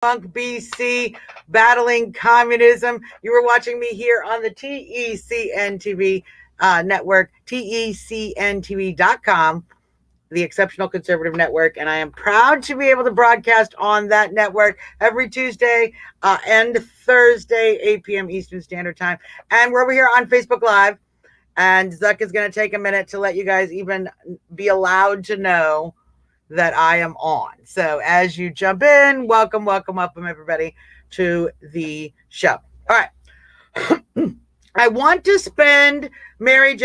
Funk BC, battling communism. You were watching me here on the TECN TV network, TECNTV.com, the Exceptional Conservative Network, and I am proud to be able to broadcast on that network every Tuesday and Thursday, 8 p.m. Eastern Standard Time. And we're over here on Facebook Live, and Zuck is going to take a minute to let you guys even be allowed to know that I am on. So as you jump in, welcome, everybody, to the show. All right. I want to spend Mary and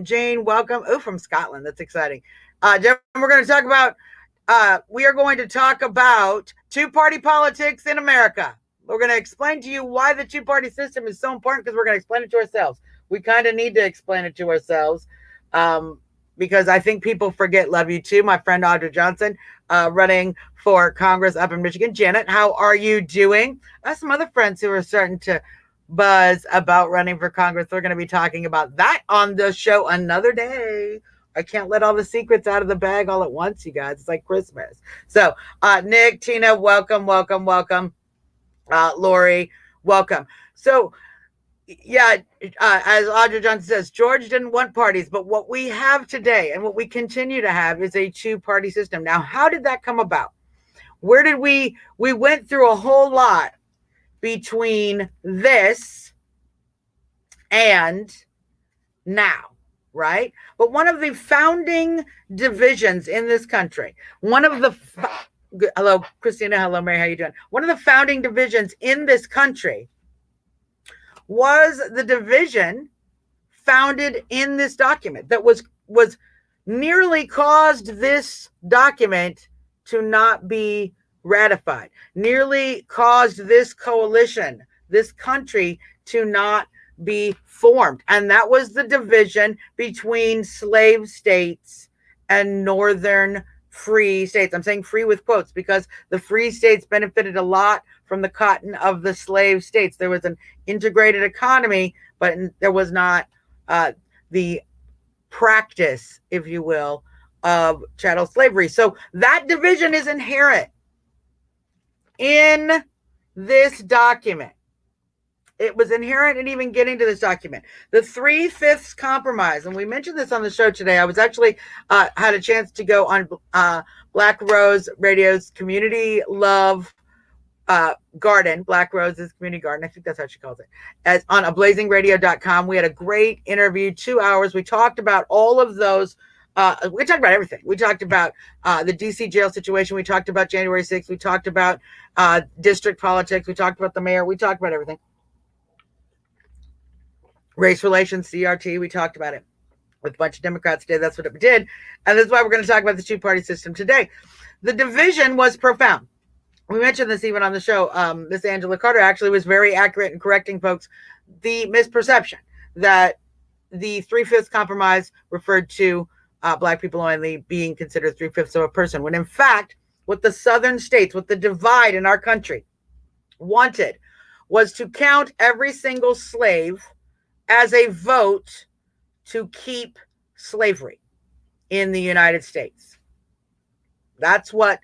Jane, welcome. Oh, from Scotland. That's exciting. We're going to talk about, we are going to talk about two-party politics in America. We're going to explain to you why the two-party system is so important, because we're going to explain it to ourselves. We kind of need to explain it to ourselves. Because I think people forget. Love you too. My friend Audra Johnson, running for Congress up in Michigan. Janet, how are you doing? I have some other friends who are starting to buzz about running for Congress. We're going to be talking about that on the show another day. I can't let all the secrets out of the bag all at once, you guys. It's like Christmas. So, Nick, Tina, welcome. Lori, welcome. So, yeah, as Audra Johnson says, George didn't want parties, but what we have today and what we continue to have is a two-party system. Now, how did that come about? Where did we went through a whole lot between this and now, right? But one of the founding divisions in this country, hello, Christina, hello, Mary, how you doing? One of the founding divisions in this country was the division founded in this document that was nearly caused this document to not be ratified, nearly caused this coalition, this country, to not be formed. And that was the division between slave states and northern free states. I'm saying free with quotes because the free states benefited a lot from the cotton of the slave states. There was an integrated economy, but there was not the practice, if you will, of chattel slavery. So that division is inherent in this document. It was inherent in even getting to this document. The 3/5 compromise, and we mentioned this on the show today. I was actually had a chance to go on Black Rose Radio's Community Love Garden, Black Rose's Community Garden. I think that's how she calls it. As on ablazingradio.com. We had a great interview, 2 hours. We talked about all of those. We talked about everything. We talked about the DC jail situation. We talked about January 6th. We talked about district politics. We talked about the mayor. We talked about everything. Race relations, CRT, we talked about it with a bunch of Democrats today. That's what it did. And that's why we're going to talk about the two-party system today. The division was profound. We mentioned this even on the show. Miss Angela Carter actually was very accurate in correcting folks the misperception that the 3/5 compromise referred to Black people only being considered 3/5 of a person, when in fact, what the southern states, what the divide in our country wanted was to count every single slave as a vote to keep slavery in the United States. That's what,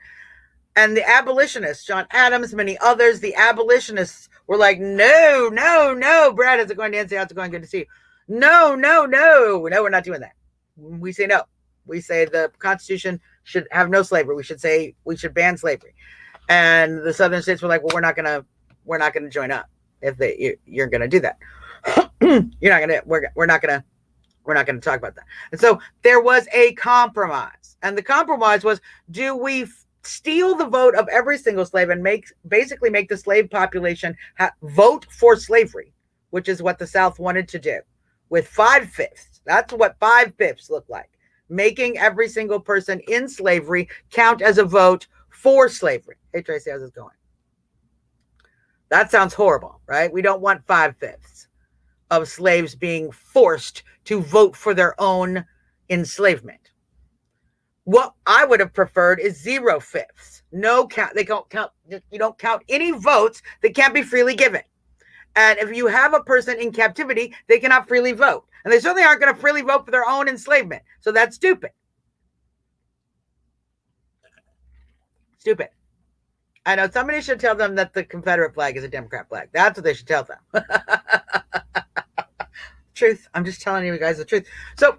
and the abolitionists, John Adams, many others, the abolitionists were like, no, Brad, how's it going, Nancy? How's it going? Good to see you. No, we're not doing that. We say no. We say the Constitution should have no slavery. We should ban slavery. And the southern states were like, well, we're not gonna join up if you're gonna do that. We're not gonna talk about that. And so there was a compromise, and the compromise was: do we steal the vote of every single slave and basically make the slave population vote for slavery, which is what the South wanted to do with 5/5. That's what 5/5 look like, making every single person in slavery count as a vote for slavery. Hey Tracy, how's this going? That sounds horrible, right? We don't want 5/5 of slaves being forced to vote for their own enslavement. What I would have preferred is 0/5. No count. They don't count. You don't count any votes that can't be freely given. And if you have a person in captivity, they cannot freely vote. And they certainly aren't going to freely vote for their own enslavement. So that's stupid. I know somebody should tell them that the Confederate flag is a Democrat flag. That's what they should tell them. Truth. I'm just telling you guys the truth. So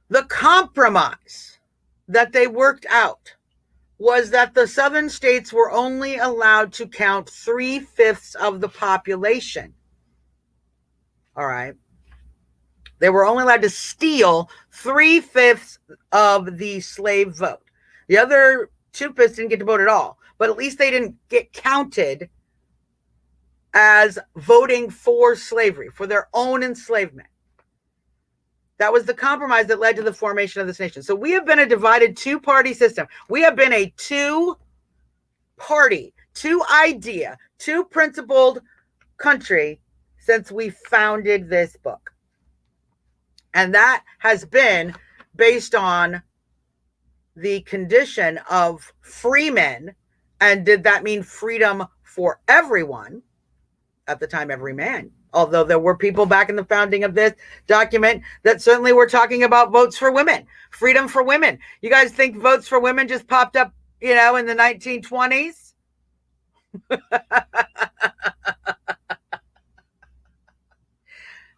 the compromise that they worked out was that the southern states were only allowed to count 3/5 of the population. All right. They were only allowed to steal 3/5 of the slave vote. The other 2/5 didn't get to vote at all, but at least they didn't get counted as voting for slavery, for their own enslavement. That was the compromise that led to the formation of this nation. So we have been a divided two-party system. We have been a two-party, two-idea, two-principled country since we founded this book. And that has been based on the condition of free men. And did that mean freedom for everyone? At the time, every man. Although there were people back in the founding of this document that certainly were talking about votes for women, freedom for women. You guys think votes for women just popped up, in the 1920s?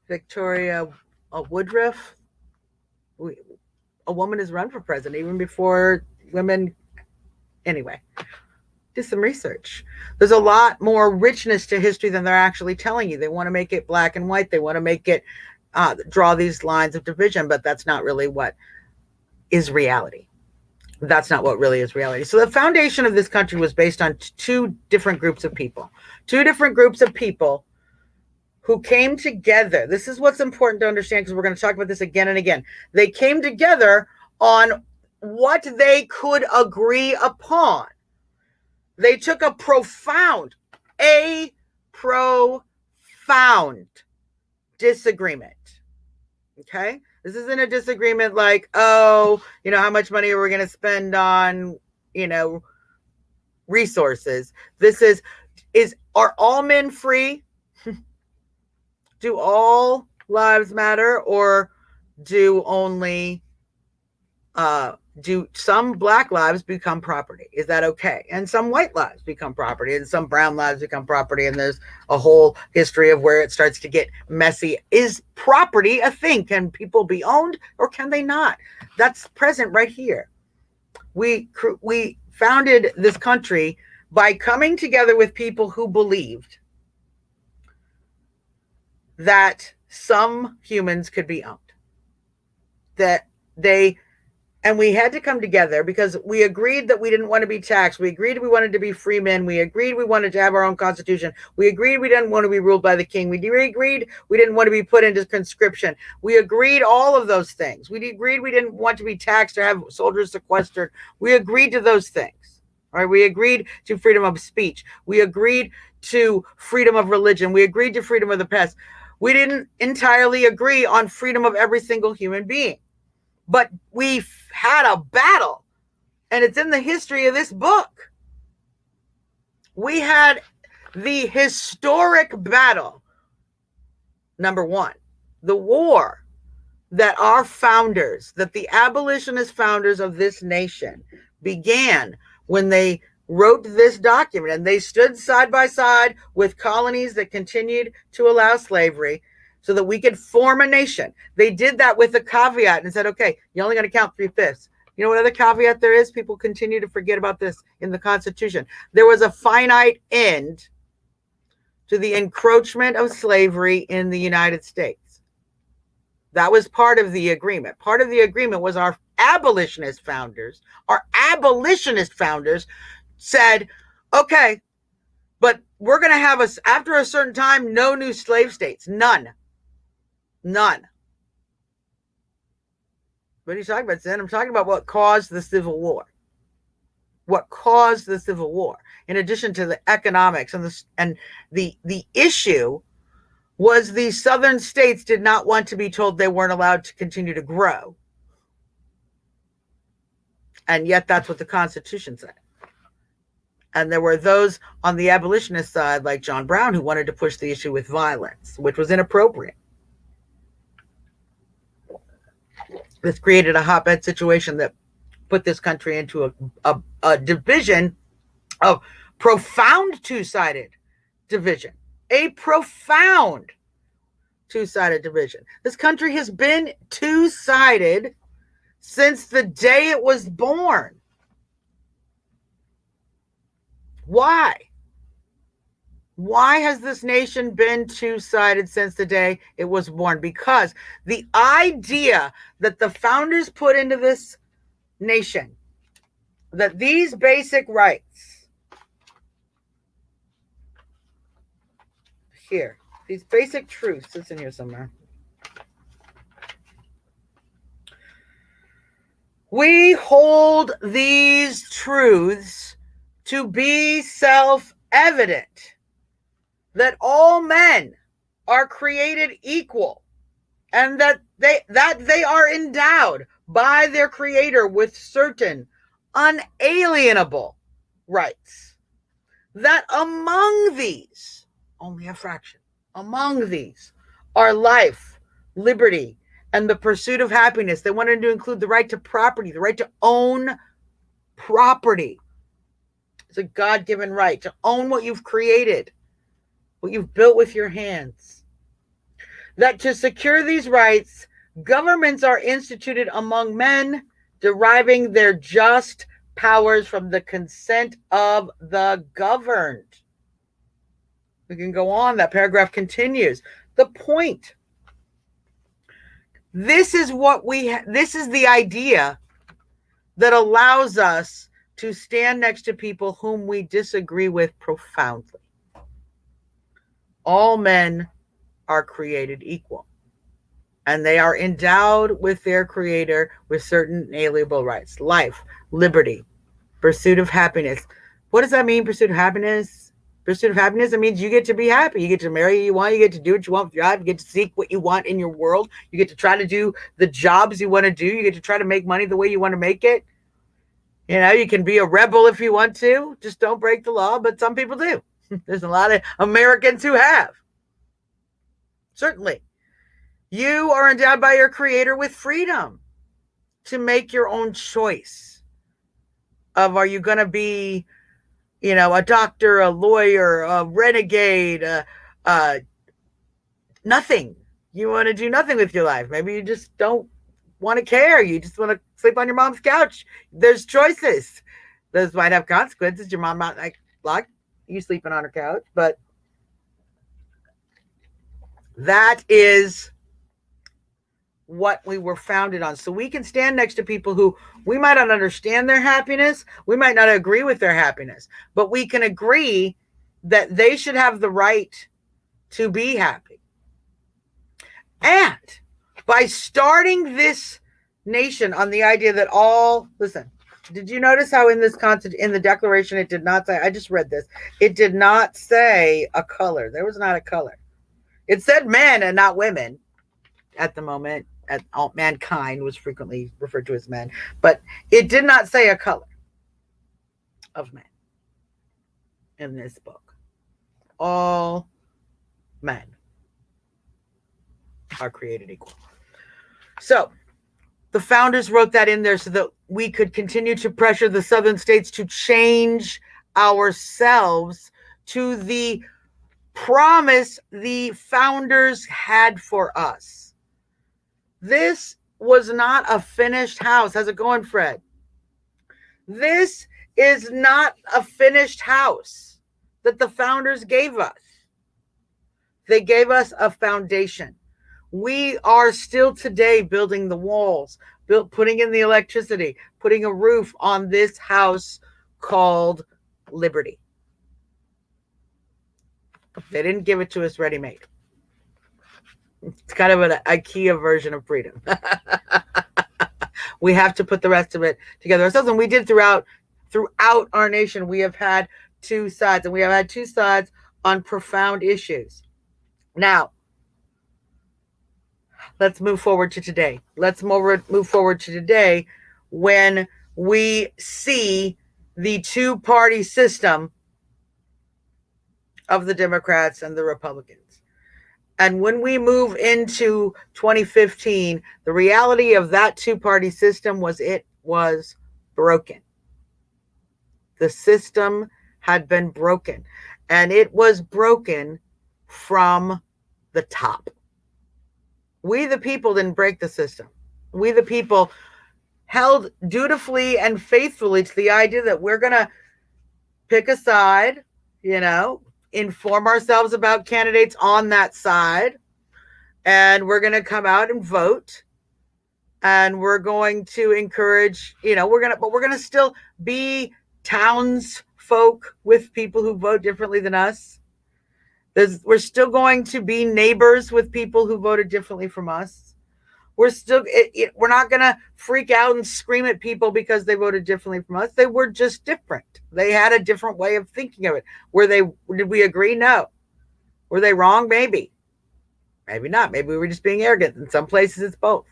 Victoria Woodruff, a woman has run for president even before women. Anyway, do some research. There's a lot more richness to history than they're actually telling you. They want to make it black and white. They want to make it draw these lines of division, but that's not really what is reality. That's not what really is reality. So the foundation of this country was based on two different groups of people who came together. This is what's important to understand, because we're going to talk about this again and again. They came together on what they could agree upon. They took a profound disagreement. Okay? This isn't a disagreement like, how much money are we going to spend on, resources? This is are all men free? Do all lives matter, or do only do some black lives become property? Is that okay? And some white lives become property, and some brown lives become property, and there's a whole history of where it starts to get messy. Is property a thing? Can people be owned, or can they not? That's present right here. We founded this country by coming together with people who believed that some humans could be owned, and we had to come together because we agreed that we didn't want to be taxed. We agreed we wanted to be free men. We agreed we wanted to have our own constitution. We agreed we didn't want to be ruled by the king. We agreed we didn't want to be put into conscription. We agreed all of those things. We agreed we didn't want to be taxed or have soldiers sequestered. We agreed to those things. All right? We agreed to freedom of speech. We agreed to freedom of religion. We agreed to freedom of the press. We didn't entirely agree on freedom of every single human being. But we had a battle, and it's in the history of this book. We had the historic battle, number one, the war that our founders, that the abolitionist founders of this nation began when they wrote this document, and they stood side by side with colonies that continued to allow slavery, so that we could form a nation. They did that with a caveat and said, okay, you're only going to count 3/5. You know what other caveat there is? People continue to forget about this in the Constitution. There was a finite end to the encroachment of slavery in the United States. That was part of the agreement. Part of the agreement was our abolitionist founders said, okay, but we're going to have after a certain time, no new slave states. None. What are you talking about, Zen? I'm talking about what caused the Civil War. In addition to the economics and the issue was the southern states did not want to be told they weren't allowed to continue to grow. And yet that's what the Constitution said. And there were those on the abolitionist side, like John Brown, who wanted to push the issue with violence, which was inappropriate. This created a hotbed situation that put this country into a division of profound two-sided division. A profound two-sided division. This country has been two-sided since the day it was born. Why? Why has this nation been two-sided since the day it was born? Because the idea that the founders put into this nation, that these basic rights here, these basic truths, it's in here somewhere. We hold these truths to be self-evident, that all men are created equal, and that they are endowed by their creator with certain unalienable rights. That among these, only a fraction, among these are life, liberty, and the pursuit of happiness. They wanted to include the right to property, the right to own property. It's a God-given right to own what you've created, what you've built with your hands. That to secure these rights, governments are instituted among men, deriving their just powers from the consent of the governed. We can go on. That paragraph continues. The point. This is the idea that allows us to stand next to people whom we disagree with profoundly. All men are created equal, and they are endowed with their creator with certain inalienable rights: life, liberty, pursuit of happiness. What does that mean, pursuit of happiness? Pursuit of happiness, it means you get to be happy. You get to marry who you want. You get to do what you want with your life. You get to seek what you want in your world. You get to try to do the jobs you want to do. You get to try to make money the way you want to make it. You know, you can be a rebel if you want to. Just don't break the law, but some people do. There's a lot of Americans who have. Certainly. You are endowed by your creator with freedom to make your own choice of, are you going to be, you know, a doctor, a lawyer, a renegade, nothing. You want to do nothing with your life. Maybe you just don't want to care. You just want to sleep on your mom's couch. There's choices. Those might have consequences. Your mom might like you sleeping on her couch, but that is what we were founded on. So we can stand next to people who we might not understand their happiness. We might not agree with their happiness, but we can agree that they should have the right to be happy. And by starting this nation on the idea that listen, did you notice how in this in the Declaration, it did not say, I just read this, it did not say a color. There was not a color. It said men and not women at the moment. Mankind was frequently referred to as men, but it did not say a color of men in this book. All men are created equal. So the founders wrote that in there so that we could continue to pressure the southern states to change ourselves to the promise the founders had for us. This was not a finished house. How's it going, Fred? This is not a finished house that the founders gave us. They gave us a foundation. We are still today building the walls, putting in the electricity, putting a roof on this house called liberty. They didn't give it to us ready-made. It's kind of an IKEA version of freedom. We have to put the rest of it together ourselves. And we did throughout our nation. We have had two sides, and we have had two sides on profound issues. Now, let's move forward to today. Let's move forward to today when we see the two-party system of the Democrats and the Republicans. And when we move into 2015, the reality of that two-party system was it was broken. The system had been broken, and it was broken from the top. We, the people, didn't break the system. We, the people, held dutifully and faithfully to the idea that we're going to pick a side, inform ourselves about candidates on that side, and we're going to come out and vote, and we're going to encourage, but we're going to still be townsfolk with people who vote differently than us. We're still going to be neighbors with people who voted differently from us. We're not going to freak out and scream at people because they voted differently from us. They were just different. They had a different way of thinking of it. Did we agree? No. Were they wrong? Maybe. Maybe not. Maybe we were just being arrogant. In some places, it's both.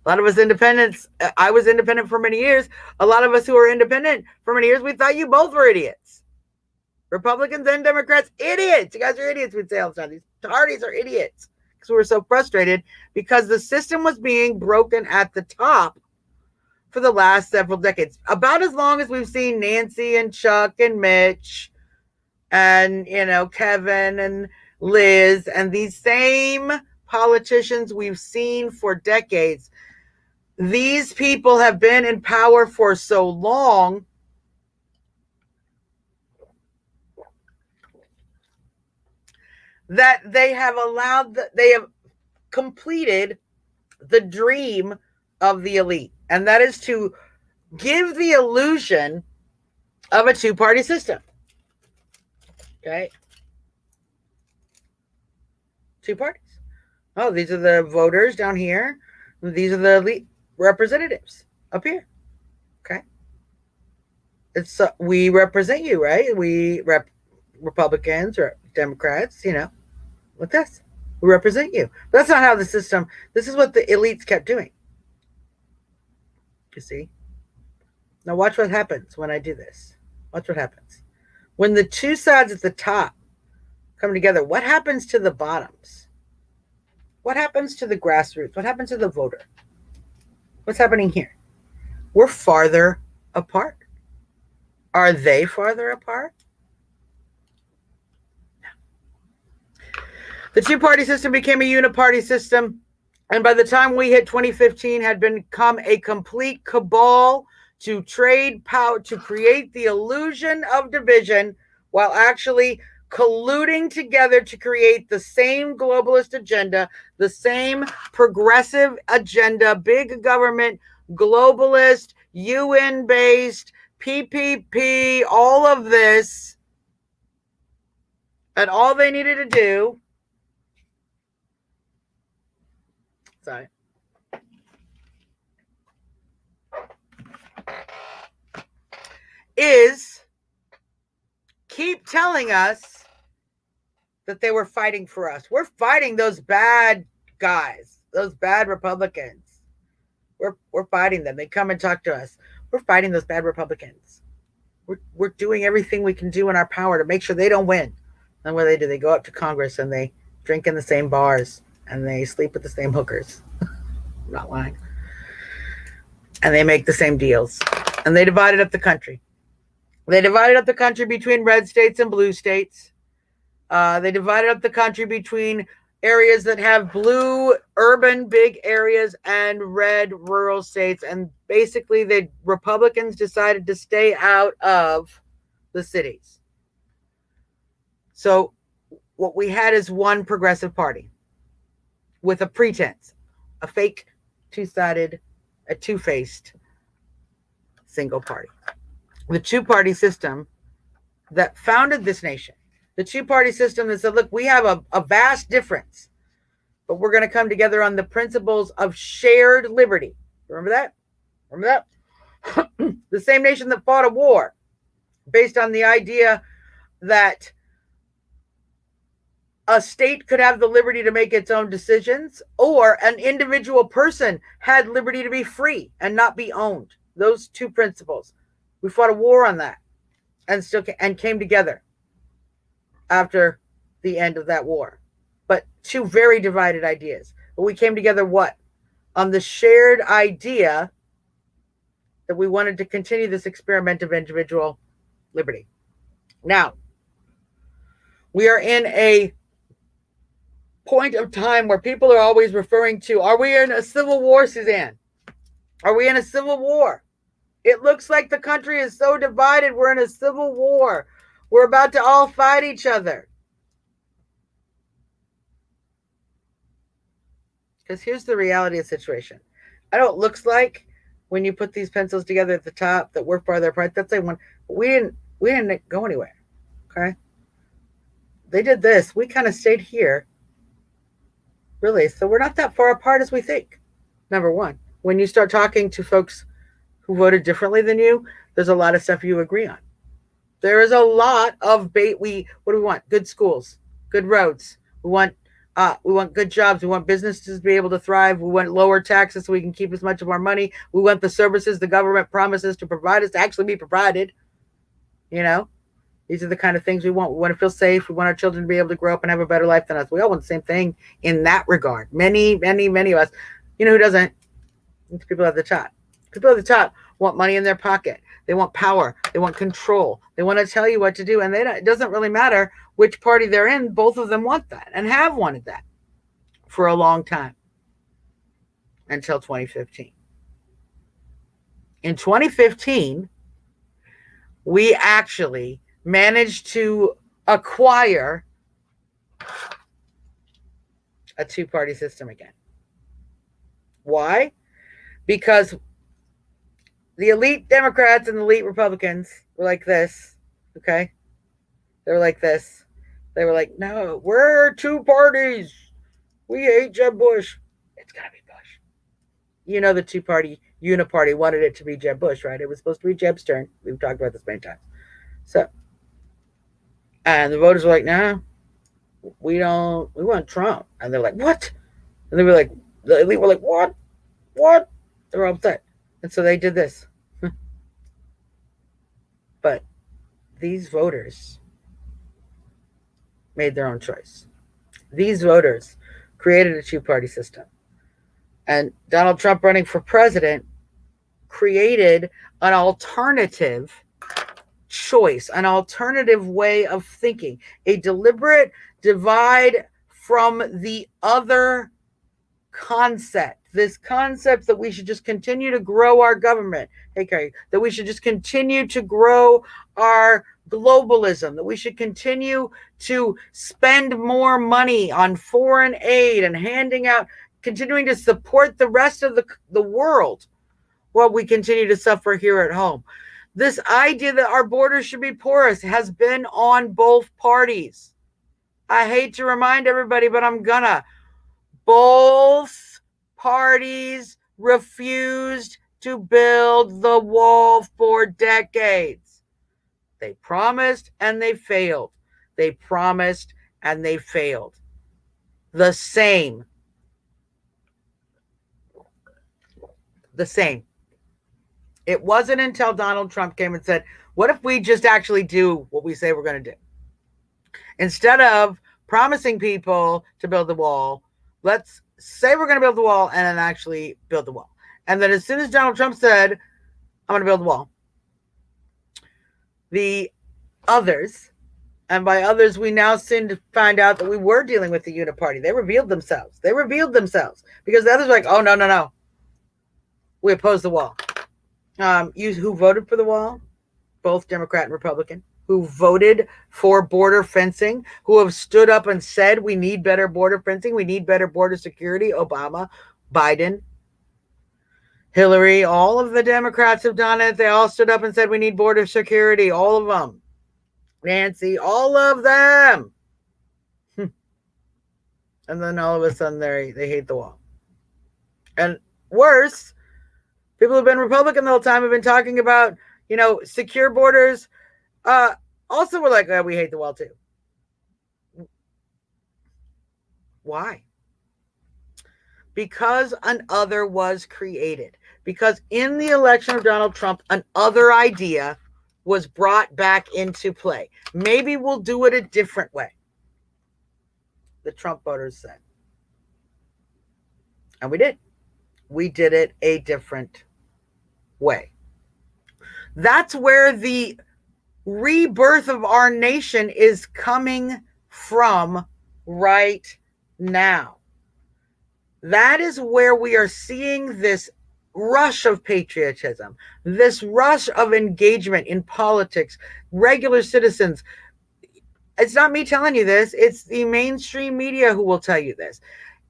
A lot of us independents, I was independent for many years. A lot of us who were independent for many years, we thought you both were idiots. Republicans and Democrats, idiots. You guys are idiots, we'd say all the time. These parties are idiots. Because we were so frustrated because the system was being broken at the top for the last several decades. About as long as we've seen Nancy and Chuck and Mitch and, Kevin and Liz and these same politicians we've seen for decades. These people have been in power for so long that they have completed the dream of the elite. And that is to give the illusion of a two-party system. Okay? Two parties. Oh, these are the voters down here. These are the elite representatives up here. Okay? We represent you, right? We Republicans or Democrats, with us. We represent you. But that's not how the system, this is what the elites kept doing. You see? Now watch what happens when I do this. Watch what happens. When the two sides at the top come together, what happens to the bottoms? What happens to the grassroots? What happens to the voter? What's happening here? We're farther apart. Are they farther apart? No. The two-party system became a uniparty system, and by the time we hit 2015, had become a complete cabal to trade power, to create the illusion of division while actually colluding together to create the same globalist agenda, the same progressive agenda, big government, globalist, UN-based, PPP, all of this. And all they needed to do, is keep telling us that they were fighting for us. We're fighting those bad guys, those bad Republicans. We're fighting them. They come and talk to us. We're fighting those bad Republicans. We're doing everything we can do in our power to make sure they don't win. And what do? They go up to Congress and they drink in the same bars and they sleep with the same hookers. I'm not lying. And they make the same deals. And they divided up the country. They divided up the country between red states and blue states. They divided up the country between areas that have blue urban big areas and red rural states. And basically, the Republicans decided to stay out of the cities. So what we had is one progressive party with a pretense, a fake two-sided, a two-faced single party. The two-party system that founded this nation, the two-party system that said, look, we have a vast difference, but we're going to come together on the principles of shared liberty. Remember that? Remember that? The same nation that fought a war based on the idea that a state could have the liberty to make its own decisions, or an individual person had liberty to be free and not be owned. Those two principles. We fought a war on that and came together after the end of that war. But two very divided ideas. But we came together what? On the shared idea that we wanted to continue this experiment of individual liberty. Now, we are in a point of time where people are always referring to, are we in a civil war, Suzanne? Are we in a civil war? It looks like the country is so divided. We're in a civil war. We're about to all fight each other. Because here's the reality of the situation. I know it looks like when you put these pencils together at the top that we're farther apart. That's like one. We didn't go anywhere. Okay. They did this. We kind of stayed here. Really. So we're not that far apart as we think. Number one. When you start talking to folks who voted differently than you, there's a lot of stuff you agree on. There is a lot of bait. What do we want? Good schools, good roads. We want good jobs. We want businesses to be able to thrive. We want lower taxes so we can keep as much of our money. We want the services the government promises to provide us to actually be provided. You know, these are the kind of things we want. We want to feel safe. We want our children to be able to grow up and have a better life than us. We all want the same thing in that regard. Many, many, many of us. You know who doesn't? It's people at the top. People at the top want money in their pocket. They want power. They want control. They want to tell you what to do. And it doesn't really matter which party they're in. Both of them want that and have wanted that for a long time until 2015. In 2015, we actually managed to acquire a two-party system again. Why? Because the elite Democrats and the elite Republicans were like this, okay? They were like this. They were like, no, we're two parties. We hate Jeb Bush. It's got to be Bush. You know the two-party uniparty wanted it to be Jeb Bush, right? It was supposed to be Jeb's turn. We've talked about this many times. So, and the voters were like, no, we want Trump. And they're like, what? And they were like, the elite were like, what? What? They were upset. And so they did this. But these voters made their own choice. These voters created a two-party system. And Donald Trump running for president created an alternative choice, an alternative way of thinking, a deliberate divide from the other concept. This concept that we should just continue to grow our government, hey Carrie, that we should just continue to grow our globalism, that we should continue to spend more money on foreign aid and handing out, continuing to support the rest of the world while we continue to suffer here at home. This idea that our borders should be porous has been on both parties. I hate to remind everybody, but I'm gonna. Both parties refused to build the wall for decades. They promised and they failed. They promised and they failed. The same. It wasn't until Donald Trump came and said, what if we just actually do what we say we're going to do? Instead of promising people to build the wall, let's say we're going to build the wall and then actually build the wall. And then as soon as Donald Trump said, I'm going to build the wall, the others, and by others, we now seem to find out that we were dealing with the uniparty. They revealed themselves. Because the others were like, oh, no. We oppose the wall. You who voted for the wall, both Democrat and Republican, who voted for border fencing, who have stood up and said we need better border fencing, we need better border security. Obama, Biden, Hillary, all of the Democrats have done it. They all stood up and said we need border security, all of them. Nancy, all of them. And then all of a sudden they hate the wall. And worse, people who've been Republican the whole time have been talking about, secure borders. Also, we're like, oh, we hate the wall too. Why? Because an other was created. Because in the election of Donald Trump, an other idea was brought back into play. Maybe we'll do it a different way, the Trump voters said. And we did. We did it a different way. That's where the rebirth of our nation is coming from right now. That is where we are seeing this rush of patriotism, this rush of engagement in politics, regular citizens. It's not me telling you this, it's the mainstream media who will tell you this.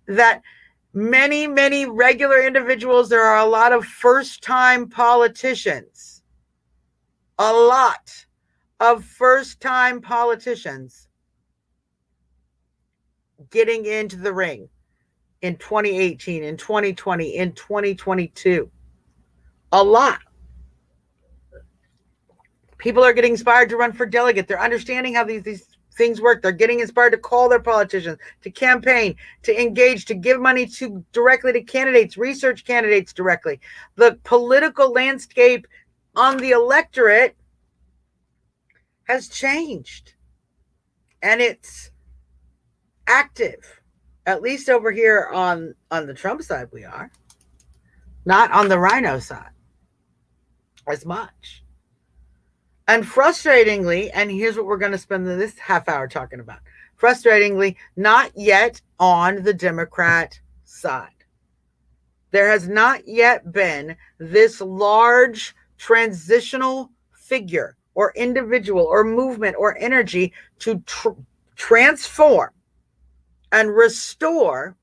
That many regular individuals, there are a lot of first-time politicians, a lot of first-time politicians getting into the ring in 2018, in 2020, in 2022. A lot. People are getting inspired to run for delegate. They're understanding how these things work. They're getting inspired to call their politicians, to campaign, to engage, to give money to directly to candidates, research candidates directly. The political landscape on the electorate has changed. And it's active. At least over here on the Trump side we are. Not on the Rhino side as much. And frustratingly, and here's what we're going to spend this half hour talking about. Frustratingly, not yet on the Democrat side. There has not yet been this large transitional figure or individual or movement or energy to transform and restore,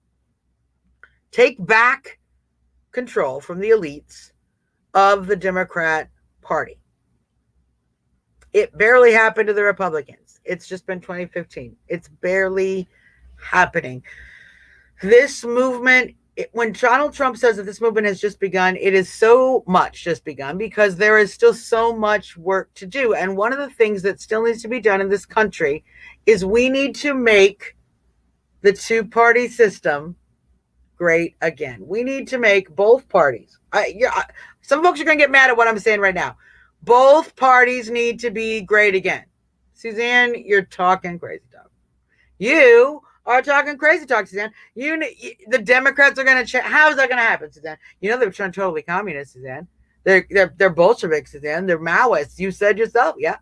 take back control from the elites of the Democrat Party. It barely happened to the Republicans. It's just been 2015. It's barely happening. This movement, when Donald Trump says that this movement has just begun, it is so much just begun because there is still so much work to do. And one of the things that still needs to be done in this country is we need to make the two-party system great again. We need to make both parties. Some folks are going to get mad at what I'm saying right now. Both parties need to be great again. Suzanne, you're talking crazy talk. You are talking crazy talk, Suzanne. The Democrats are going to change. How is that going to happen, Suzanne? You know they're totally communist, Suzanne. They're Bolsheviks, Suzanne. They're Maoists. You said yourself. Yep.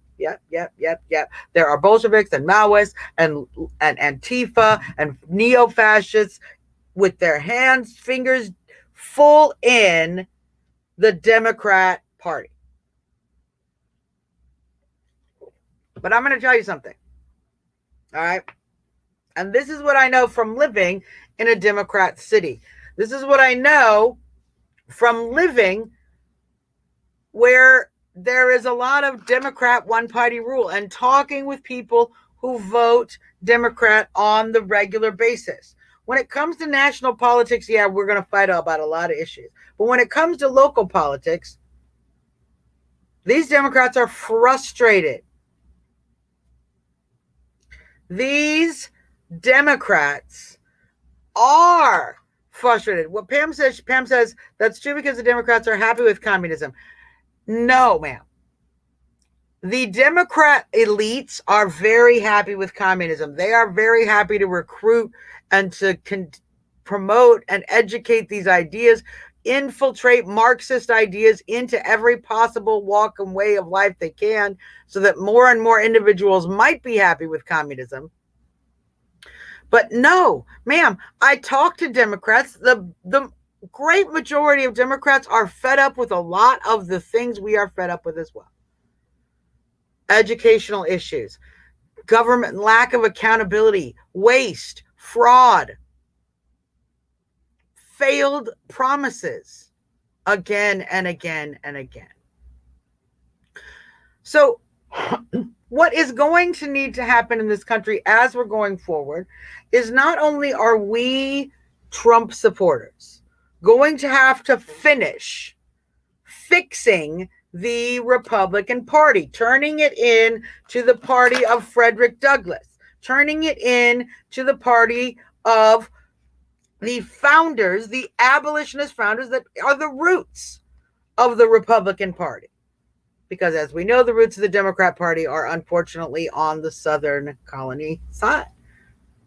There are Bolsheviks and Maoists and Antifa and neo-fascists with their fingers full in the Democrat Party. But I'm going to tell you something. All right. And this is what I know from living in a Democrat city. This is what I know from living where there is a lot of Democrat one-party rule and talking with people who vote Democrat on the regular basis. When it comes to national politics, yeah, we're going to fight about a lot of issues. But when it comes to local politics, these Democrats are frustrated. These Democrats are frustrated. What Pam says that's true because the Democrats are happy with communism. No, ma'am. The Democrat elites are very happy with communism. They are very happy to recruit and to promote and educate these ideas, infiltrate Marxist ideas into every possible walk and way of life they can so that more and more individuals might be happy with communism. But no, ma'am, I talk to Democrats. The great majority of Democrats are fed up with a lot of the things we are fed up with as well. Educational issues, government lack of accountability, waste, fraud, failed promises again and again and again. So what is going to need to happen in this country as we're going forward is not only are we Trump supporters going to have to finish fixing the Republican Party, turning it in to the party of Frederick Douglass, turning it in to the party of the founders, the abolitionist founders that are the roots of the Republican Party. Because as we know, the roots of the Democrat Party are unfortunately on the Southern colony side.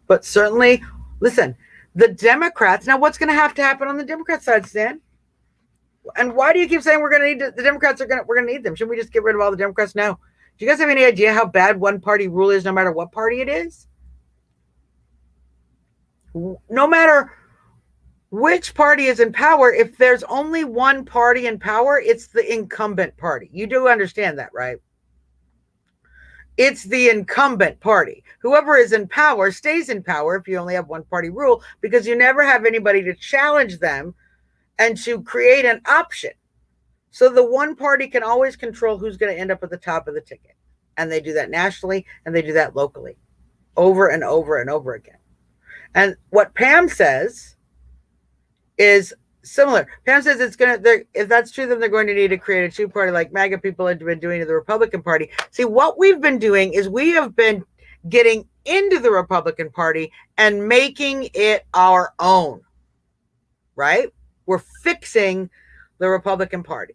But certainly, listen, the Democrats, now what's going to happen on the Democrat side, Stan? And why do you keep saying we're going to need the Democrats we're going to need them? Shouldn't we just get rid of all the Democrats? No. Do you guys have any idea how bad one party rule is no matter what party it is? No matter which party is in power, if there's only one party in power, it's the incumbent party. You do understand that, right? It's the incumbent party. Whoever is in power stays in power if you only have one party rule, because you never have anybody to challenge them and to create an option. So the one party can always control who's going to end up at the top of the ticket. And they do that nationally and they do that locally over and over and over again. And what Pam says is similar. Pam says it's going to, if that's true, then they're going to need to create a two-party like MAGA people have been doing to the Republican Party. See, what we've been doing is we have been getting into the Republican Party and making it our own, right? We're fixing the Republican Party.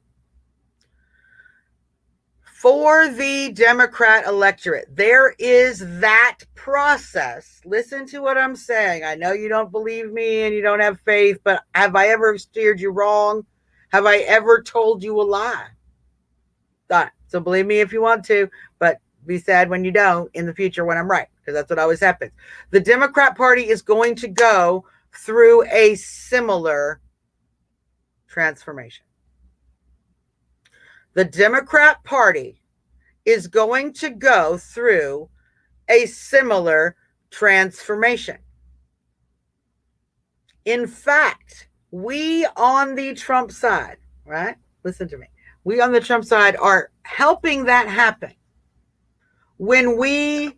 For the Democrat electorate, there is that process. Listen to what I'm saying. I know you don't believe me and you don't have faith, but have I ever steered you wrong? Have I ever told you a lie? So believe me if you want to, but be sad when you don't in the future when I'm right, because that's what always happens. The Democrat Party is going to go through a similar transformation. The Democrat Party is going to go through a similar transformation. In fact, we on the Trump side, right? Listen to me. We on the Trump side are helping that happen. When we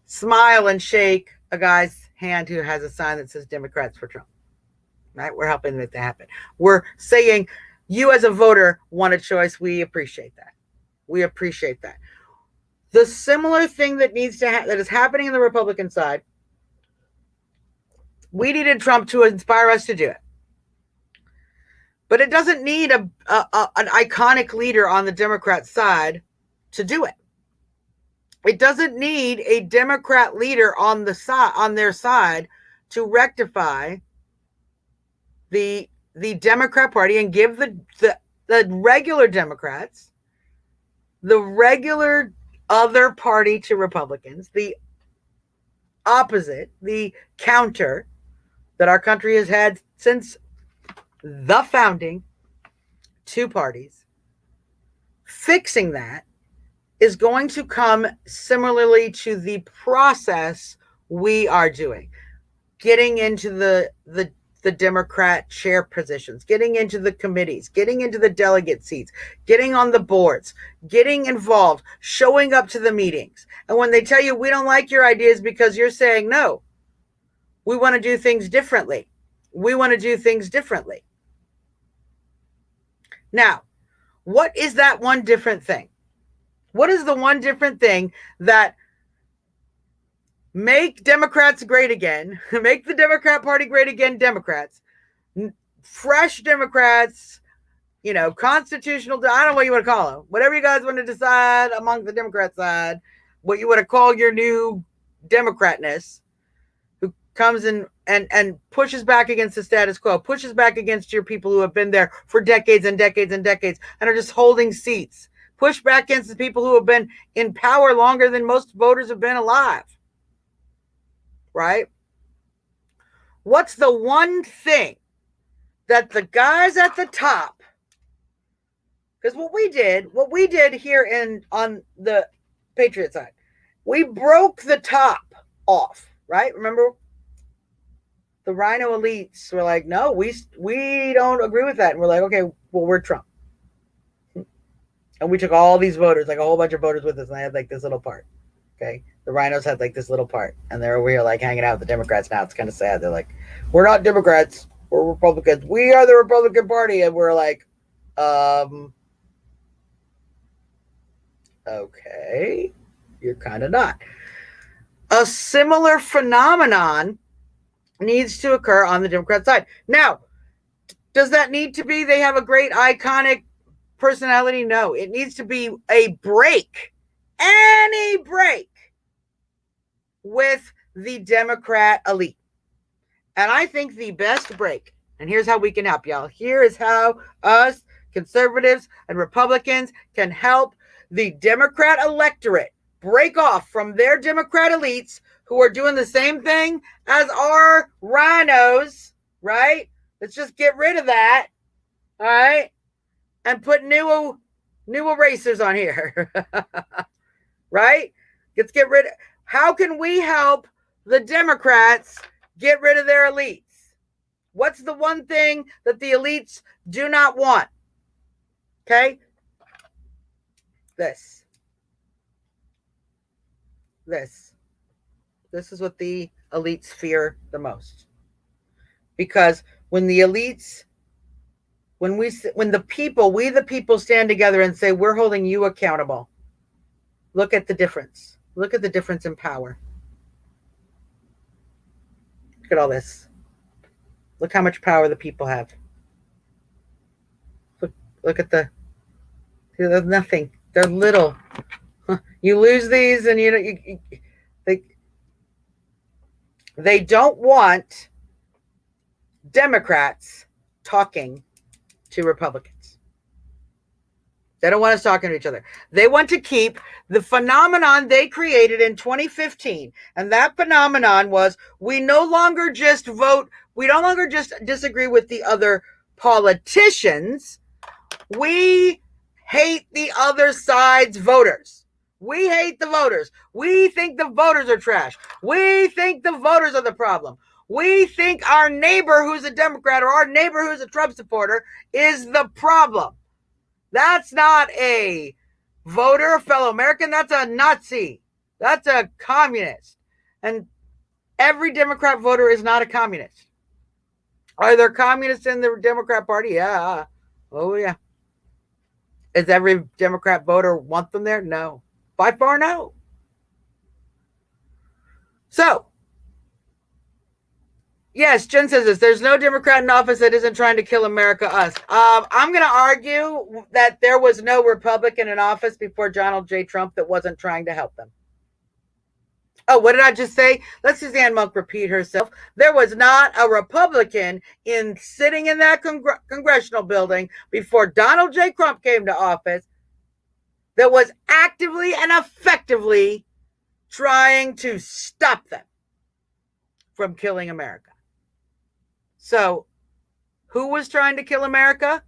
smile and shake a guy's hand who has a sign that says Democrats for Trump, right? We're helping make that happen. We're saying, you as a voter want a choice. We appreciate that. We appreciate that. The similar thing that needs to that is happening in the Republican side, we needed Trump to inspire us to do it. But it doesn't need an iconic leader on the Democrat side to do it. It doesn't need a Democrat leader on their side to rectify the Democrat Party and give the regular Democrats, the regular other party to Republicans, the opposite, the counter that our country has had since the founding, two parties. Fixing that is going to come similarly to the process we are doing. Getting into the Democrat chair positions, getting into the committees, getting into the delegate seats, getting on the boards, getting involved, showing up to the meetings. And when they tell you we don't like your ideas because you're saying no, we want to do things differently. We want to do things differently. Now, what is that one different thing? What is the one different thing that make Democrats great again, make the Democrat Party great again, Democrats, fresh Democrats, constitutional, I don't know what you want to call them, whatever you guys want to decide among the Democrat side, what you want to call your new Democratness, who comes in and pushes back against the status quo, pushes back against your people who have been there for decades and decades and decades and are just holding seats, push back against the people who have been in power longer than most voters have been alive. Right? What's the one thing that the guys at the top, because what we did here on the Patriot side, we broke the top off, right? Remember, the Rhino elites were like, no, we don't agree with that. And we're like, okay, well, we're Trump. And we took all these voters, like a whole bunch of voters with us, and I had like this little part. Okay. The Rhinos had like this little part, and they're over here like hanging out with the Democrats now. It's kind of sad. They're like, we're not Democrats, we're Republicans. We are the Republican Party. And we're like, okay, you're kind of not. A similar phenomenon needs to occur on the Democrat side. Now, does that need to be they have a great iconic personality? No, it needs to be a break. Any break with the Democrat elite. And I think the best break, and here's how we can help y'all. Here is how us conservatives and Republicans can help the Democrat electorate break off from their Democrat elites who are doing the same thing as our rhinos, right? Let's just get rid of that, all right? And put new erasers on here, right? Let's get rid of. How can we help the Democrats get rid of their elites? What's the one thing that the elites do not want? Okay? This. This is what the elites fear the most. Because when the elites, when the people, we the people stand together and say, we're holding you accountable. Look at the difference. Look at the difference in power. Look at all this. Look how much power the people have. Look at they're nothing. They're little. You lose these and they don't want Democrats talking to Republicans. They don't want us talking to each other. They want to keep the phenomenon they created in 2015. And that phenomenon was we no longer just vote, we no longer just disagree with the other politicians. We hate the other side's voters. We hate the voters. We think the voters are trash. We think the voters are the problem. We think our neighbor who's a Democrat or our neighbor who's a Trump supporter is the problem. That's not a voter, a fellow American. That's a Nazi. That's a communist. And every Democrat voter is not a communist. Are there communists in the Democrat Party? Yeah. Oh, yeah. Does every Democrat voter want them there? No. By far, no. So, yes, Jen says this. There's no Democrat in office that isn't trying to kill America, us. I'm going to argue that there was no Republican in office before Donald J. Trump that wasn't trying to help them. Oh, what did I just say? Let Suzanne Monk repeat herself. There was not a Republican sitting in that congressional building before Donald J. Trump came to office that was actively and effectively trying to stop them from killing America. So, who was trying to kill America?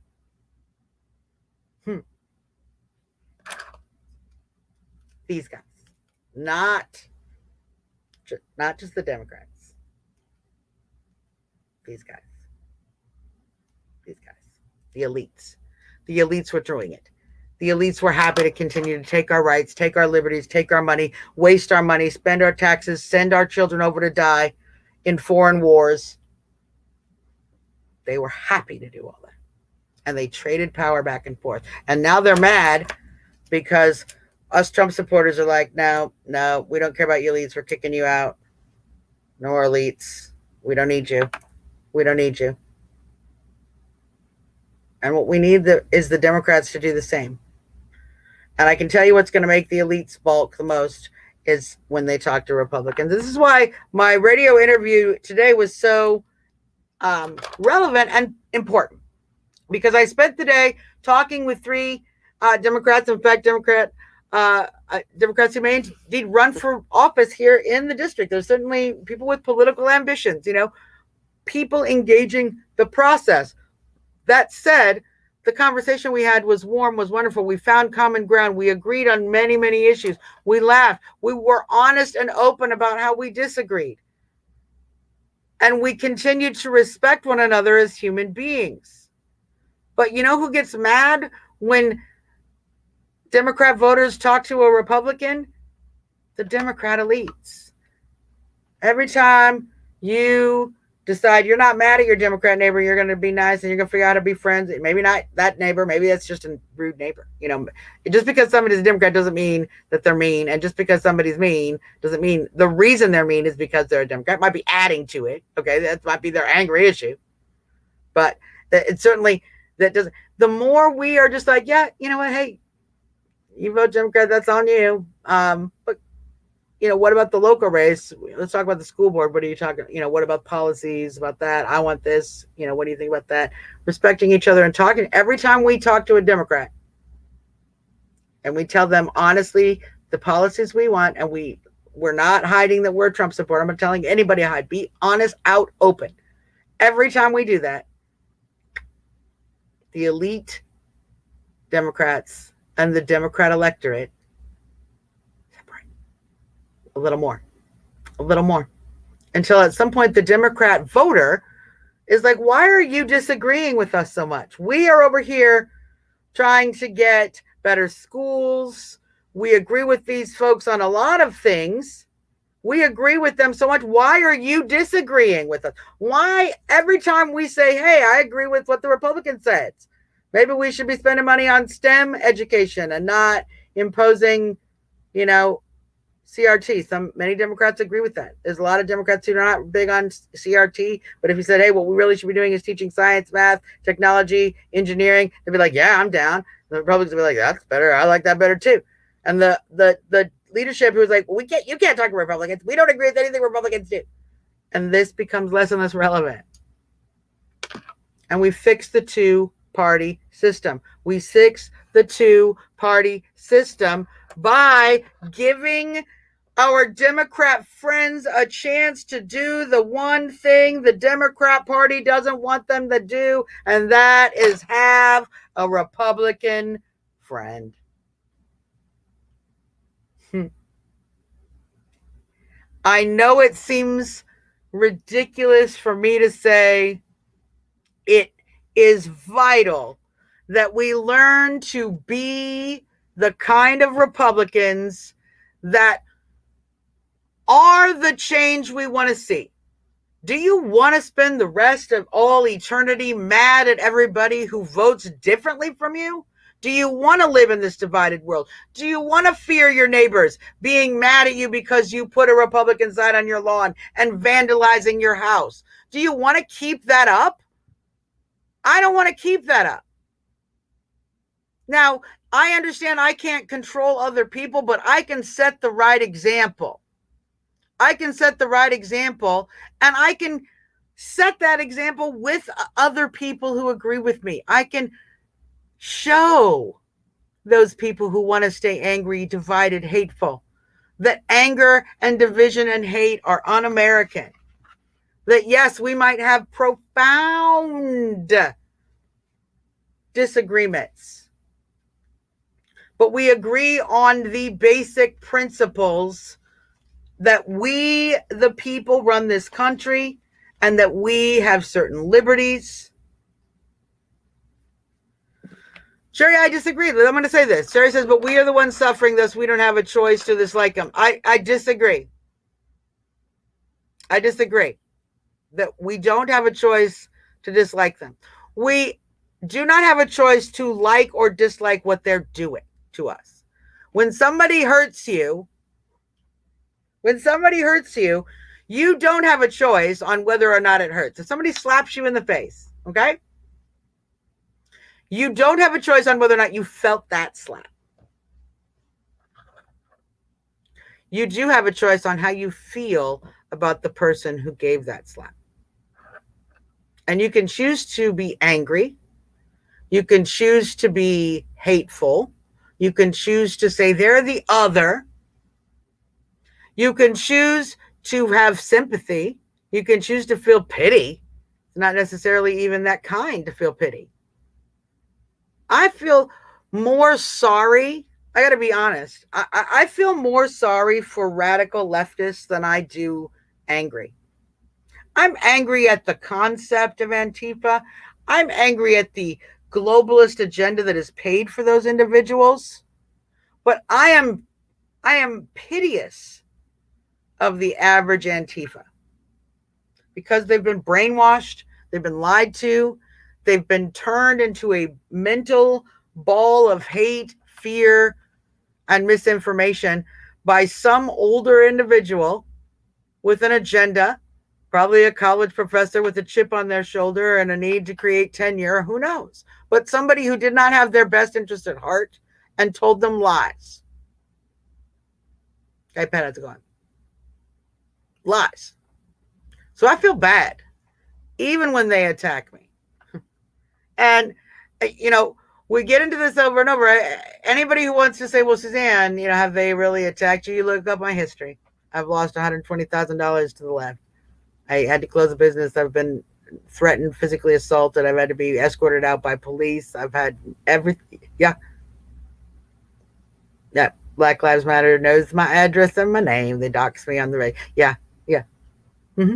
These guys. Not just the Democrats. These guys. The elites. The elites were doing it. The elites were happy to continue to take our rights, take our liberties, take our money, waste our money, spend our taxes, send our children over to die in foreign wars. They were happy to do all that. And they traded power back and forth. And now they're mad because us Trump supporters are like, no, we don't care about you elites. We're kicking you out. No more elites. We don't need you. And what we need is the Democrats to do the same. And I can tell you what's going to make the elites balk the most is when they talk to Republicans. This is why my radio interview today was so relevant and important. Because I spent the day talking with three Democrats, in fact, Democrats who may indeed run for office here in the district. There's certainly people with political ambitions, people engaging the process. That said, the conversation we had was warm, was wonderful. We found common ground. We agreed on many, many issues. We laughed. We were honest and open about how we disagreed. And we continued to respect one another as human beings. But you know who gets mad when Democrat voters talk to a Republican? The Democrat elites. Every time you decide you're not mad at your Democrat neighbor, you're going to be nice and you're going to figure out how to be friends. Maybe not that neighbor. Maybe that's just a rude neighbor. Just because somebody's a Democrat doesn't mean that they're mean. And just because somebody's mean doesn't mean the reason they're mean is because they're a Democrat. It might be adding to it. Okay. That might be their angry issue. But it certainly, that doesn't, the more we are just like, yeah, you know what? Hey, you vote Democrat, that's on you. But what about the local race? Let's talk about the school board. What are you talking? What about policies about that? I want this. What do you think about that? Respecting each other and talking. Every time we talk to a Democrat, and we tell them honestly the policies we want, and we're not hiding that we're a Trump supporter. I'm not telling anybody to hide. Be honest, out, open. Every time we do that, the elite Democrats and the Democrat electorate separate a little more, a little more, until at some point the Democrat voter is like, why are you disagreeing with us so much? We are over here trying to get better schools. We agree with these folks on a lot of things. We agree with them so much. Why are you disagreeing with us? Why every time we say, hey, I agree with what the Republican said, maybe we should be spending money on STEM education and not imposing, you know, CRT. Many Democrats agree with that. There's a lot of Democrats who are not big on CRT, but if you said, hey, what we really should be doing is teaching science, math, technology, engineering, they'd be like, yeah, I'm down. The Republicans would be like, that's better. I like that better too. And the leadership who was like, well, you can't talk to Republicans. We don't agree with anything Republicans do. And this becomes less and less relevant. And we fix the two-party system. We fix the two-party system by giving our Democrat friends a chance to do the one thing the Democrat Party doesn't want them to do, and that is have a Republican friend. I know it seems ridiculous for me to say it is vital that we learn to be the kind of Republicans that are the change we want to see. Do you want to spend the rest of all eternity mad at everybody who votes differently from you? Do you want to live in this divided world? Do you want to fear your neighbors being mad at you because you put a Republican sign on your lawn and vandalizing your house? Do you want to keep that up? I don't want to keep that up. Now, I understand I can't control other people, but I can set the right example. I can set the right example, and I can set that example with other people who agree with me. I can show those people who want to stay angry, divided, hateful, that anger and division and hate are un-American. That yes, we might have profound disagreements, but we agree on the basic principles that we, the people, run this country, and that we have certain liberties. Sherry, I disagree. I'm going to say this. Sherry says, but we are the ones suffering, thus we don't have a choice to dislike them. I disagree. I disagree that we don't have a choice to dislike them. We do not have a choice to like or dislike what they're doing to us. When somebody hurts you, you don't have a choice on whether or not it hurts. If somebody slaps you in the face, okay? You don't have a choice on whether or not you felt that slap. You do have a choice on how you feel about the person who gave that slap. And you can choose to be angry. You can choose to be hateful. You can choose to say they're the other. You can choose to have sympathy. You can choose to feel pity. It's not necessarily even that kind to feel pity. I feel more sorry. I got to be honest. I feel more sorry for radical leftists than I do angry. I'm angry at the concept of Antifa. I'm angry at the globalist agenda that is paid for those individuals. But I am piteous of the average Antifa because they've been brainwashed, they've been lied to, they've been turned into a mental ball of hate, fear, and misinformation by some older individual with an agenda, probably a college professor with a chip on their shoulder and a need to create tenure, who knows? But somebody who did not have their best interest at heart and told them lies. iPad is gone. Lies. So I feel bad, even when they attack me. And, you know, we get into this over and over. Anybody who wants to say, well, Suzanne, have they really attacked you? You look up my history. I've lost $120,000 to the left. I had to close a business. I've been threatened, physically assaulted. I've had to be escorted out by police. I've had everything. Yeah. Yeah. Black Lives Matter knows my address and my name. They dox me on the radio. Yeah. Yeah. Mm-hmm.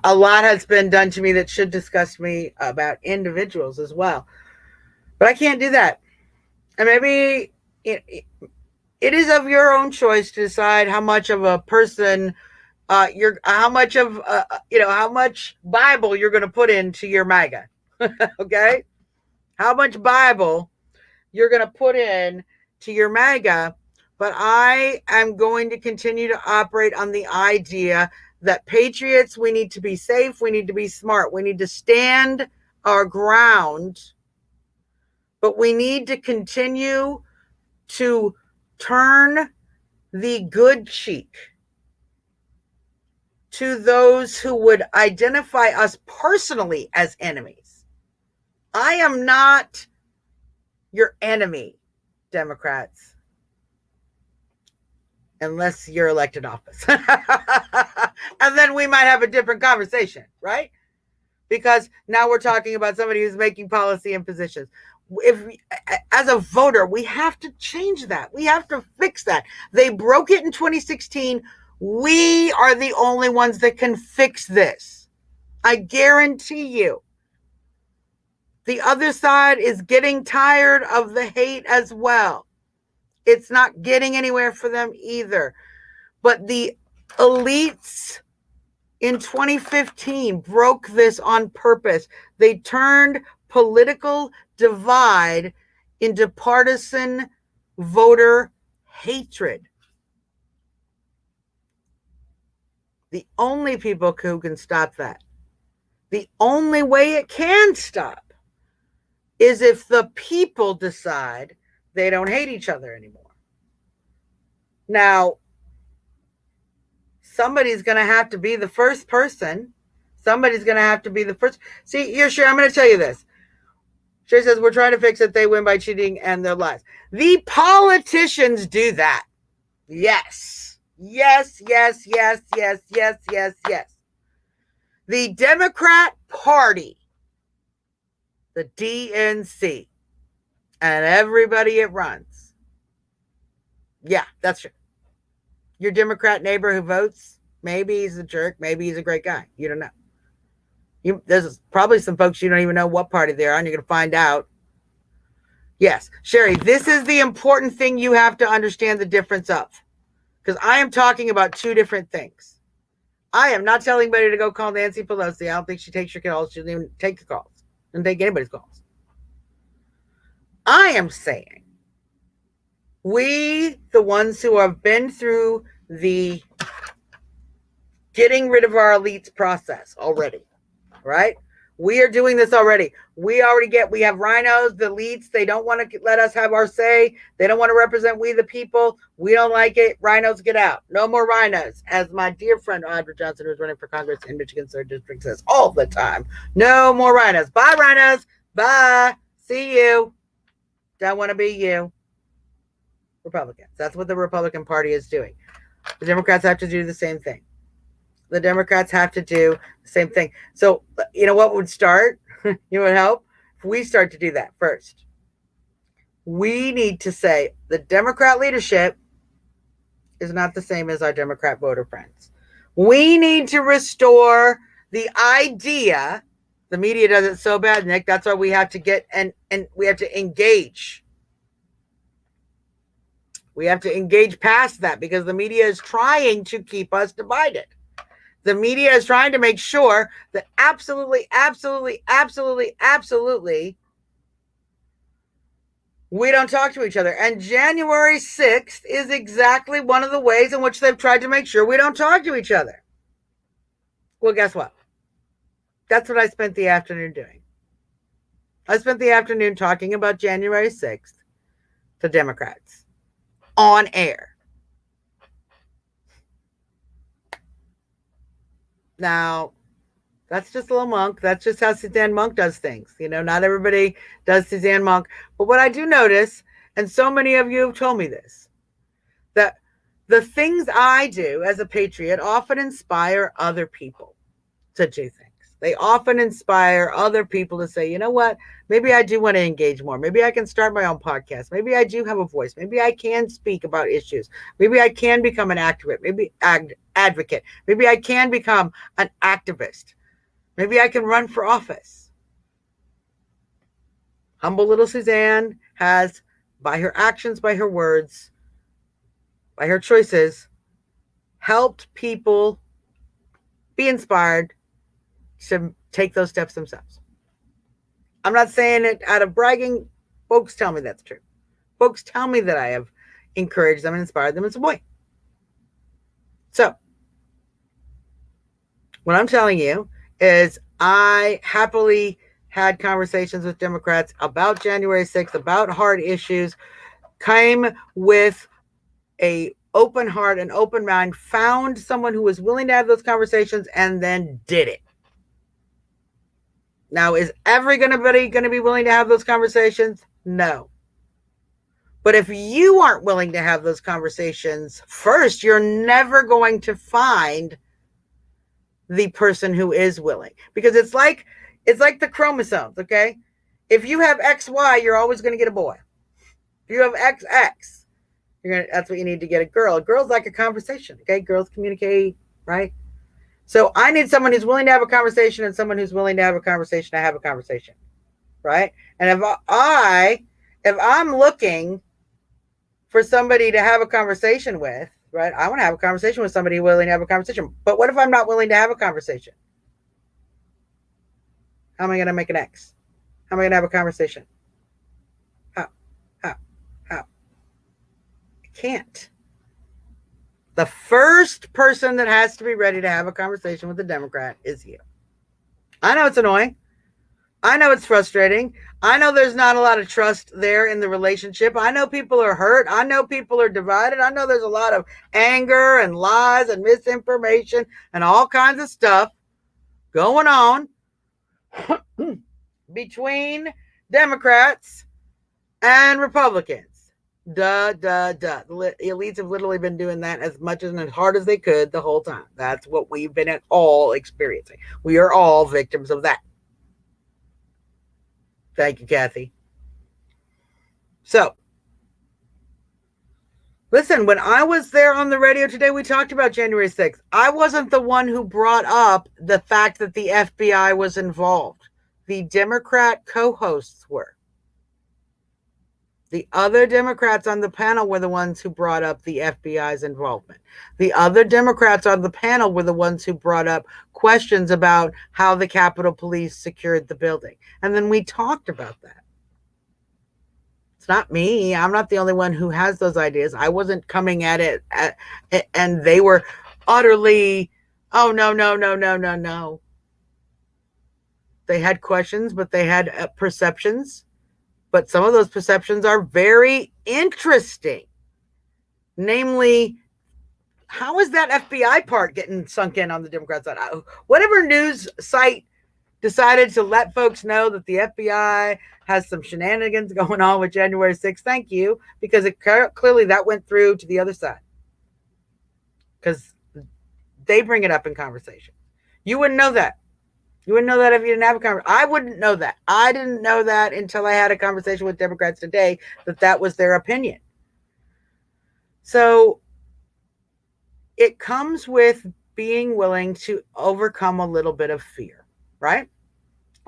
A lot has been done to me that should disgust me about individuals as well. But I can't do that. And maybe it is of your own choice to decide how much of a person how much Bible you're going to put into your MAGA. Okay? How much Bible you're going to put in to your MAGA. But I am going to continue to operate on the idea that patriots, we need to be safe. We need to be smart. We need to stand our ground. But we need to continue to turn the good cheek to those who would identify us personally as enemies. I am not your enemy, Democrats, unless you're elected office. And then we might have a different conversation, right? Because now we're talking about somebody who's making policy and positions. As a voter, we have to change that. We have to fix that. They broke it in 2016. We are the only ones that can fix this. I guarantee you. The other side is getting tired of the hate as well. It's not getting anywhere for them either. But the elites in 2015 broke this on purpose. They turned political divide into partisan voter hatred. The only people who can stop that, the only way it can stop, is if the people decide they don't hate each other anymore. Now, somebody's going to have to be the first person. Somebody's going to have to be the first. See, here, Sherry, I'm going to tell you this. Sherry says, we're trying to fix it. They win by cheating and their lies. The politicians do that. Yes. Yes, yes, yes, yes, yes, yes, yes. The Democrat Party, the DNC, and everybody it runs. Yeah, that's true. Your Democrat neighbor who votes, maybe he's a jerk, maybe he's a great guy. You don't know. There's probably some folks you don't even know what party they're on. You're going to find out. Yes, Sherry, this is the important thing you have to understand the difference of. Because I am talking about two different things. I am not telling anybody to go call Nancy Pelosi. I don't think she takes your calls. She doesn't even take the calls. Doesn't take anybody's calls. I am saying we, the ones who have been through the getting rid of our elites process already, right? We are doing this already. We have rhinos, the elites. They don't want to let us have our say. They don't want to represent we the people. We don't like it. Rhinos, get out. No more rhinos. As my dear friend Audra Johnson, who's running for Congress in Michigan's 3rd District, says all the time. No more rhinos. Bye, rhinos. Bye. See you. Don't want to be you. Republicans. That's what the Republican Party is doing. The Democrats have to do the same thing. The Democrats have to do the same thing. So, you know what would start? You would help? If we start to do that first. We need to say the Democrat leadership is not the same as our Democrat voter friends. We need to restore the idea. The media does it so bad, Nick. That's why we have to get and we have to engage. We have to engage past that because the media is trying to keep us divided. The media is trying to make sure that absolutely, absolutely, absolutely, absolutely, we don't talk to each other. And January 6th is exactly one of the ways in which they've tried to make sure we don't talk to each other. Well, guess what? That's what I spent the afternoon doing. I spent the afternoon talking about January 6th to Democrats on air. Now, That's just a little monk. That's just how Suzanne Monk does things. Not everybody does Suzanne Monk. But what I do notice, and so many of you have told me this, that the things I do as a patriot often inspire other people to do things. They often inspire other people to say, you know what, maybe I do want to engage more. Maybe I can start my own podcast. Maybe I do have a voice. Maybe I can speak about issues. Maybe I can become an activist, maybe advocate. Maybe I can become an activist. Maybe I can run for office. Humble little Suzanne has, by her actions, by her words, by her choices, helped people be inspired to take those steps themselves. I'm not saying it out of bragging. Folks tell me that's true. Folks tell me that I have encouraged them and inspired them in some way. So, what I'm telling you is I happily had conversations with Democrats about January 6th, about hard issues, came with a open heart and open mind, found someone who was willing to have those conversations, and then did it. Now, is everybody going to be willing to have those conversations? No. But if you aren't willing to have those conversations first, you're never going to find the person who is willing. Because it's like the chromosomes, okay? If you have XY, you're always going to get a boy. If you have XX, that's what you need to get a girl. A girl's like a conversation, okay? Girls communicate, right? So I need someone who's willing to have a conversation and someone who's willing to have a conversation to have a conversation, right? And if I'm looking for somebody to have a conversation with, right? I want to have a conversation with somebody willing to have a conversation. But what if I'm not willing to have a conversation? How am I going to make an X? How am I going to have a conversation? How? I can't. The first person that has to be ready to have a conversation with a Democrat is you. I know it's annoying. I know it's frustrating. I know there's not a lot of trust there in the relationship. I know people are hurt. I know people are divided. I know there's a lot of anger and lies and misinformation and all kinds of stuff going on between Democrats and Republicans. The elites have literally been doing that as much and as hard as they could the whole time. That's what we've been all experiencing. We are all victims of that. Thank you, Kathy. So, listen, when I was there on the radio today, we talked about January 6th. I wasn't the one who brought up the fact that the FBI was involved. The Democrat co-hosts were. The other Democrats on the panel were the ones who brought up the FBI's involvement. The other Democrats on the panel were the ones who brought up questions about how the Capitol Police secured the building. And then we talked about that. It's not me. I'm not the only one who has those ideas. I wasn't coming at it and they were utterly, oh, no. They had questions, but they had perceptions. But some of those perceptions are very interesting. Namely, how is that FBI part getting sunk in on the Democrat side? Whatever news site decided to let folks know that the FBI has some shenanigans going on with January 6th, thank you, because it clearly that went through to the other side. Because they bring it up in conversation. You wouldn't know that. You wouldn't know that if you didn't have a conversation. I wouldn't know that. I didn't know that until I had a conversation with Democrats today that was their opinion. So it comes with being willing to overcome a little bit of fear, right?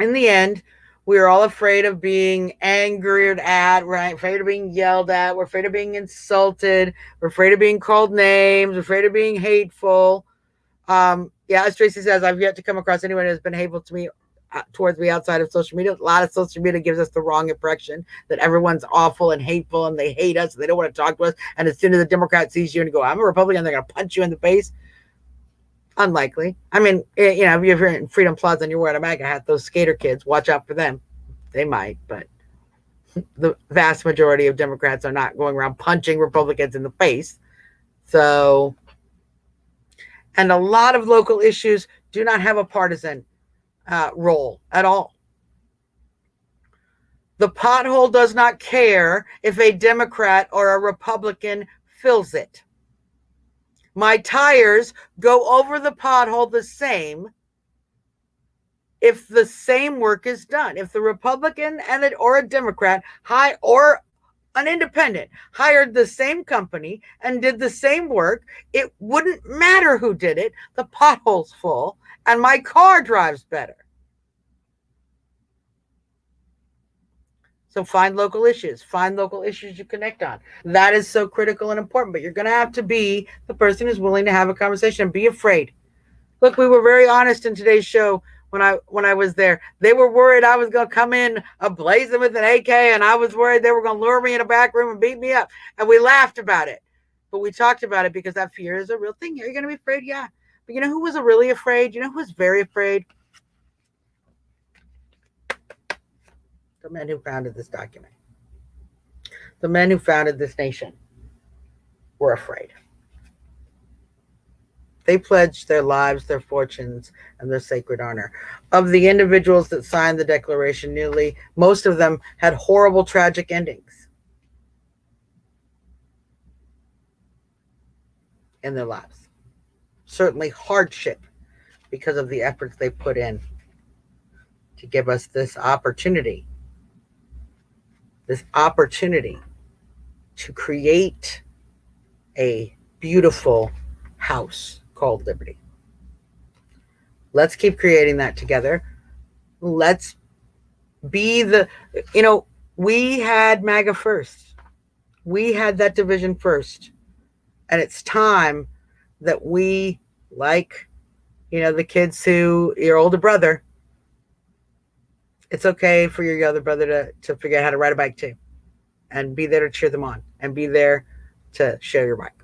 In the end, we're all afraid of being angered at, right? Afraid of being yelled at. We're afraid of being insulted. We're afraid of being called names. We're afraid of being hateful. As Tracy says, I've yet to come across anyone who has been hateful to me towards me outside of social media. A lot of social media gives us the wrong impression that everyone's awful and hateful and they hate us and they don't want to talk to us. And as soon as a Democrat sees you and go, I'm a Republican, they're going to punch you in the face. Unlikely. I mean, if you're in Freedom Plaza and you're wearing a MAGA hat, those skater kids, watch out for them. They might, but the vast majority of Democrats are not going around punching Republicans in the face. So, and a lot of local issues do not have a partisan role at all. The pothole does not care if a Democrat or a Republican fills it. My tires go over the pothole the same if the same work is done. If the Republican or a Democrat or an independent hired the same company and did the same work, it wouldn't matter who did it. The pothole's full and my car drives better. So find local issues. Find local issues you connect on. That is so critical and important. But you're going to have to be the person who's willing to have a conversation and be afraid. Look, we were very honest in today's show when I was there. They were worried I was going to come in ablazing with an AK, and I was worried they were going to lure me in a back room and beat me up. And we laughed about it. But we talked about it because that fear is a real thing. Are you going to be afraid? Yeah. But you know who was really afraid? You know who was very afraid? The men who founded this document. The men who founded this nation were afraid. They pledged their lives, their fortunes, and their sacred honor. Of the individuals that signed the Declaration, most of them had horrible, tragic endings in their lives. Certainly hardship because of the efforts they put in to give us this opportunity to create a beautiful house called liberty. Let's keep creating that together. Let's be we had MAGA first. We had that division first. And it's time that we, like, the kids your older brother, it's okay for your other brother to figure out how to ride a bike too. And be there to cheer them on. And be there to share your bike.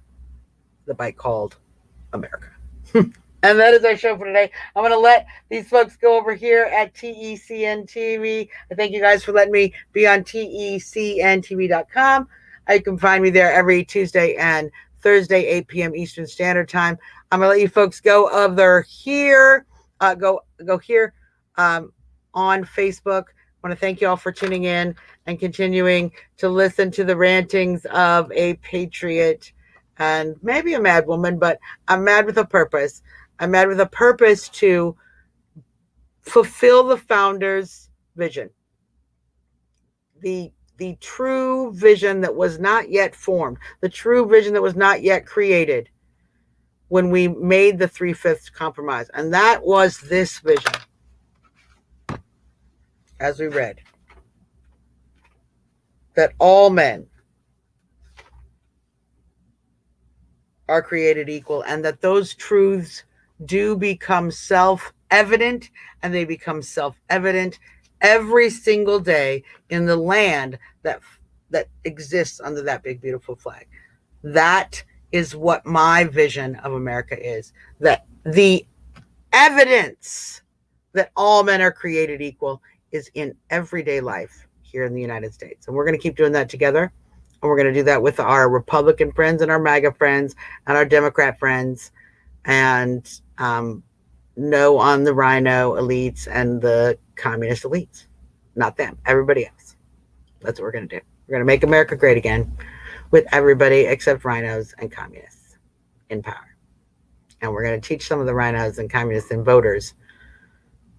The bike called America. And that is our show for today. I'm going to let these folks go over here at TECN TV. I thank you guys for letting me be on TECNTV.com. You can find me there every Tuesday and Thursday, 8 p.m. Eastern Standard Time. I'm going to let you folks go over here. Go here on Facebook. I want to thank you all for tuning in and continuing to listen to the rantings of a patriot and maybe a mad woman, but I'm mad with a purpose. I'm mad with a purpose to fulfill the founders' vision. The true vision that was not yet formed, the true vision that was not yet created when we made the 3/5 compromise. And that was this vision, as we read, that all men are created equal, and that those truths do become self-evident, and they become self-evident every single day in the land that exists under that big, beautiful flag. That is what my vision of America is. That the evidence that all men are created equal is in everyday life here in the United States. And we're going to keep doing that together. And we're going to do that with our Republican friends and our MAGA friends and our Democrat friends, and no on the rhino elites and the communist elites. Not them, everybody else. That's what we're going to do. We're going to make America great again with everybody except rhinos and communists in power. And we're going to teach some of the rhinos and communists and voters,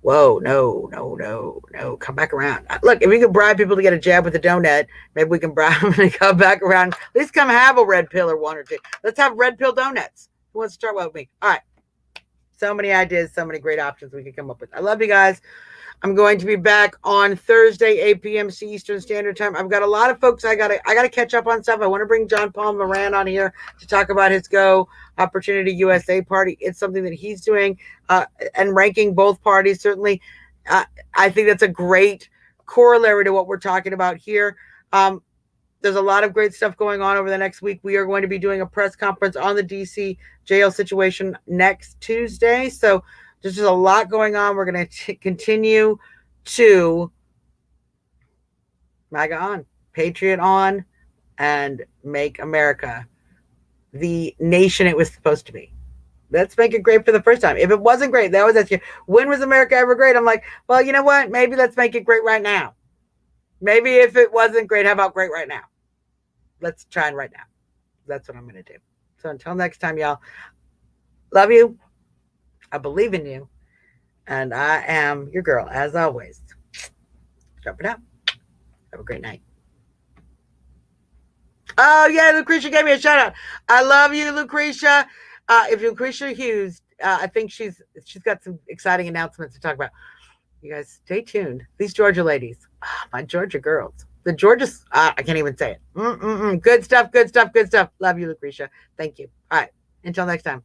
whoa, no, come back around. Look, if we could bribe people to get a jab with a donut, maybe we can bribe them to come back around. At least come have a red pill or one or two. Let's have red pill donuts. Who wants to start with me? All right. So many ideas, so many great options we could come up with. I love you guys. I'm going to be back on Thursday, 8 p.m. Eastern Standard Time. I've got a lot of folks I gotta catch up on stuff. I want to bring John Paul Moran on here to talk about his Go Opportunity USA party. It's something that he's doing and ranking both parties. Certainly, I think that's a great corollary to what we're talking about here. There's a lot of great stuff going on over the next week. We are going to be doing a press conference on the DC jail situation next Tuesday. So there's just a lot going on. We're going to continue to MAGA on, Patriot on, and make America the nation it was supposed to be. Let's make it great for the first time. If it wasn't great, they always ask you, when was America ever great? I'm like, well, you know what? Maybe let's make it great right now. Maybe if it wasn't great, how about great right now? Let's try it right now. That's what I'm going to do. So until next time, y'all, love you. I believe in you. And I am your girl, as always. Drop it out. Have a great night. Oh, yeah, Lucretia gave me a shout out. I love you, Lucretia. If Lucretia Hughes, I think she's got some exciting announcements to talk about. You guys stay tuned. These Georgia ladies, my Georgia girls. The Georgia, I can't even say it. Good stuff, good stuff, good stuff. Love you, Lucretia. Thank you. All right. Until next time.